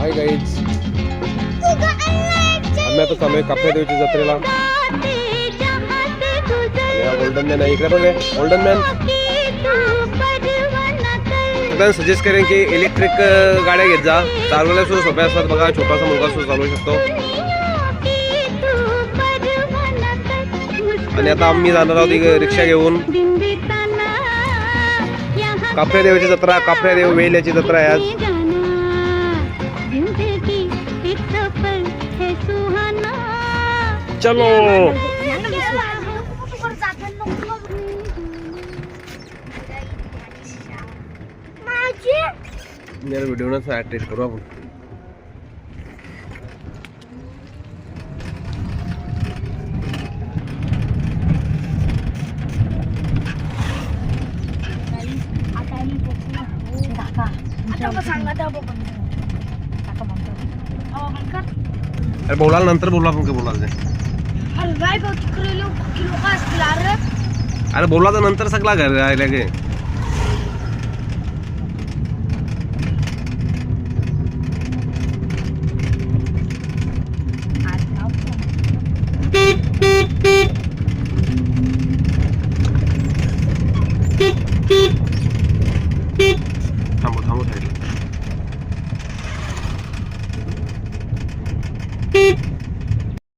Hi guys, आम्ही आता चालू आहे कापऱ्या देवीच्या जत्रेला. आणि हा गोल्डन मॅन आहे, इकडे बघा गोल्डन मॅन. सगळ्यांना सजेस्ट करेन की इलेक्ट्रिक गाड्या घेत जा, चालवायला सुद्धा सोप्या असतात. बघा छोटासा मुलगा सुद्धा चालवू शकतो. आणि आता आम्ही जाणार आहोत रिक्षा घेऊन. कापऱ्या देवीची जत्रा, कापऱ्या देव वेल्याची जत्रा आहे आज. चलो मेरा वीडियो ना एडिट करो आपण. अरे बोलाल नंतर बोला आपण काय बोलाल. अरे बोला तर नंतर सगळा घर राहिला गे.